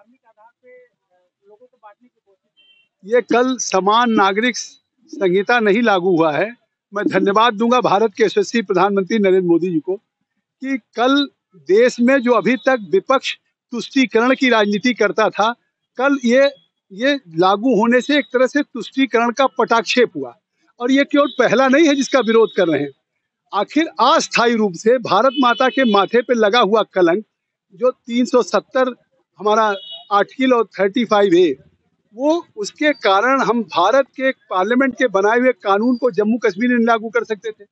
धार्मिक आधार पे लोगों को बांटने की कोशिश। ये कल समान नागरिक संहिता नहीं लागू हुआ है। मैं धन्यवाद दूंगा भारत के यशस्वी प्रधानमंत्री नरेंद्र मोदी जी को कि कल देश में जो अभी तक विपक्ष तुष्टीकरण की राजनीति करता था, कल ये लागू होने से एक तरह से तुष्टीकरण का पटाक्षेप हुआ। और ये केवल पहला नहीं है जिसका विरोध कर रहे हैं। आखिर अस्थायी रूप से भारत माता के माथे पे लगा हुआ कलंक जो 370 हमारा आर्टिकल और 35A, वो उसके कारण हम भारत के पार्लियामेंट के बनाए हुए कानून को जम्मू कश्मीर में नहीं लागू कर सकते थे,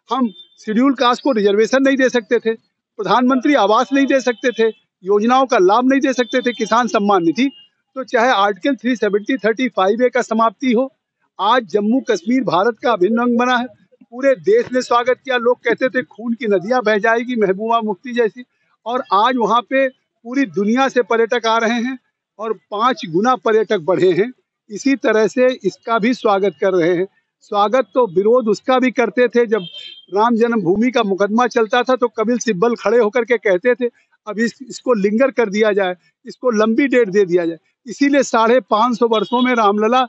हम शेड्यूल कास्ट को रिजर्वेशन नहीं दे सकते थे, प्रधानमंत्री आवास नहीं दे सकते थे, योजनाओं का लाभ नहीं दे सकते थे, किसान सम्मान निधि। तो चाहे आर्टिकल 370 35A का समाप्ति हो, आज जम्मू कश्मीर भारत का अभिन्न अंग बना है। पूरे देश ने स्वागत किया। लोग कहते थे खून की नदियां बह जाएगी महबूबा मुफ्ती जैसी, और आज वहाँ पे पूरी दुनिया से पर्यटक आ रहे हैं और 5 गुना पर्यटक बढ़े हैं। इसी तरह से इसका भी स्वागत कर रहे हैं। स्वागत तो विरोध उसका भी करते थे। जब राम जन्मभूमि का मुकदमा चलता था तो कपिल सिब्बल खड़े होकर के कहते थे अब इसको लिंगर कर दिया जाए, इसको लंबी डेट दे दिया जाए। इसीलिए 550 वर्षों में रामलला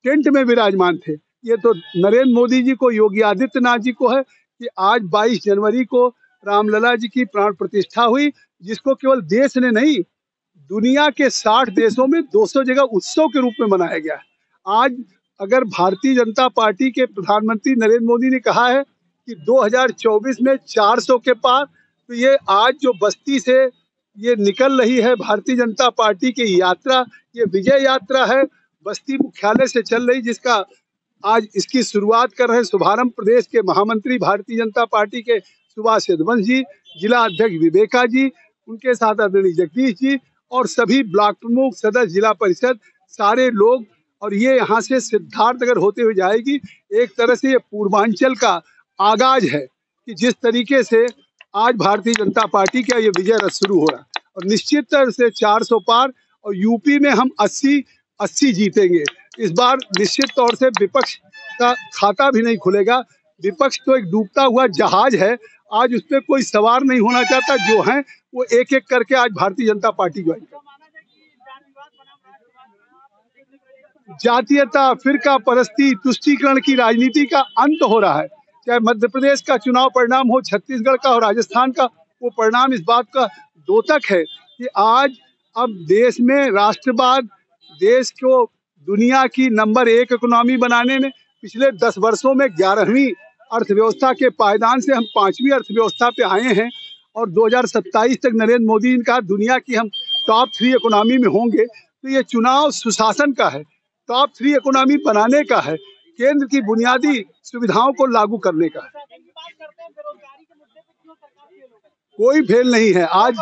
टेंट में विराजमान थे। ये तो नरेंद्र मोदी जी को, योगी आदित्यनाथ जी को है कि आज 22 जनवरी को रामलला जी की प्राण प्रतिष्ठा हुई, जिसको केवल देश ने नहीं, दुनिया के 60 देशों में 200 जगह उत्सव के रूप में मनाया गया है। आज अगर भारतीय जनता पार्टी के प्रधानमंत्री नरेंद्र मोदी ने कहा है कि 2024 में 400 के पार, तो ये आज जो बस्ती से ये निकल रही है भारतीय जनता पार्टी की यात्रा, ये विजय यात्रा है, बस्ती मुख्यालय से चल रही, जिसका आज इसकी शुरुआत कर रहे शुभारंभ प्रदेश के महामंत्री भारतीय जनता पार्टी के सुभाष यदुवंश जी, जिला अध्यक्ष विवेका जी, उनके साथ आदरणीय जगदीश जी और सभी ब्लॉक प्रमुख, सदस्य, जिला परिषद, सारे लोग। और ये यहाँ से सिद्धार्थनगर होते हुए जाएगी। एक तरह से ये पूर्वांचल का आगाज है कि जिस तरीके से आज भारतीय जनता पार्टी का ये विजय रथ शुरू हो रहा है। और निश्चित तरह से 400 पार, और यूपी में हम 80 जीतेंगे। इस बार निश्चित तौर से विपक्ष का खाता भी नहीं खुलेगा। विपक्ष तो एक डूबता हुआ जहाज है, आज उस पर कोई सवार नहीं होना चाहता। जो है वो एक एक करके आज भारतीय जनता पार्टी ज्वाइन कर। जातीयता, फिरका परस्ती, तुष्टीकरण की राजनीति का अंत हो रहा है। चाहे मध्य प्रदेश का चुनाव परिणाम हो, छत्तीसगढ़ का हो, राजस्थान का, वो परिणाम इस बात का द्योतक है कि आज अब देश में राष्ट्रवाद, देश को दुनिया की नंबर 1 इकोनॉमी बनाने में पिछले 10 वर्षों में 11वीं अर्थव्यवस्था के पायदान से हम 5वीं अर्थव्यवस्था पे आए हैं। और 2027 तक नरेंद्र मोदी ने कहा दुनिया की हम टॉप 3 इकोनॉमी में होंगे। तो ये चुनाव सुशासन का है, टॉप 3 इकोनॉमी बनाने का है, केंद्र की बुनियादी सुविधाओं को लागू करने का है। कोई फेल नहीं है। आज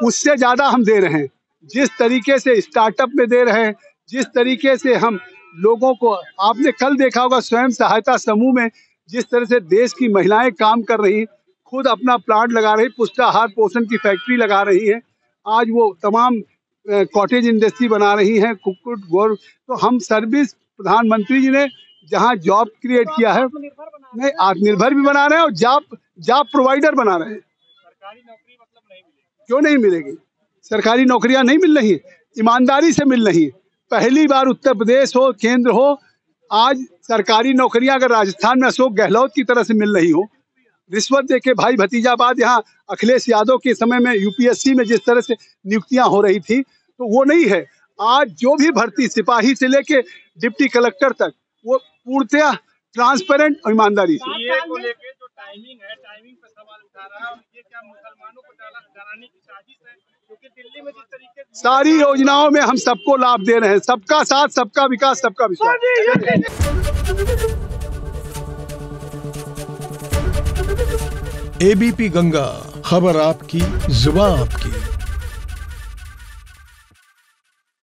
उससे ज्यादा हम दे रहे हैं। जिस तरीके से स्टार्टअप में दे रहे हैं, जिस तरीके से हम लोगों को, आपने कल देखा होगा स्वयं सहायता समूह में जिस तरह से देश की महिलाएं काम कर रही, खुद अपना प्लांट लगा रही, पुष्टाहार पोषण की फैक्ट्री लगा रही है। आज वो तमाम कॉटेज इंडस्ट्री बना रही है, कुक्कुट गोर। तो हम सर्विस, प्रधानमंत्री जी ने जहाँ जॉब क्रिएट किया है, नहीं आत्मनिर्भर भी बना रहे हैं और जॉब प्रोवाइडर बना रहे हैं। सरकारी नौकरी मतलब नहीं मिलेगी, क्यों नहीं मिलेगी? सरकारी नौकरियां नहीं मिल रही, ईमानदारी से मिल रही। पहली बार उत्तर प्रदेश हो, केंद्र हो, आज सरकारी नौकरियां अगर राजस्थान में अशोक गहलोत की तरह से मिल रही हो, रिश्वत देके भाई भतीजाबाद, यहाँ अखिलेश यादव के समय में यूपीएससी में जिस तरह से नियुक्तियां हो रही थी, तो वो नहीं है। आज जो भी भर्ती, सिपाही से लेके डिप्टी कलेक्टर तक, वो पूर्णतः ट्रांसपेरेंट और ईमानदारी से। को लेके जो टाइमिंग है, टाइमिंग पे सवाल उठा रहा है, ये क्या मुसलमानों को डराने की साजिश है? क्योंकि दिल्ली में जिस तरीके से सारी योजनाओं में हम सबको लाभ दे रहे हैं, सबका साथ, सबका विकास, सबका विश्वास। एबीपी गंगा, खबर आपकी, जुबान आपकी।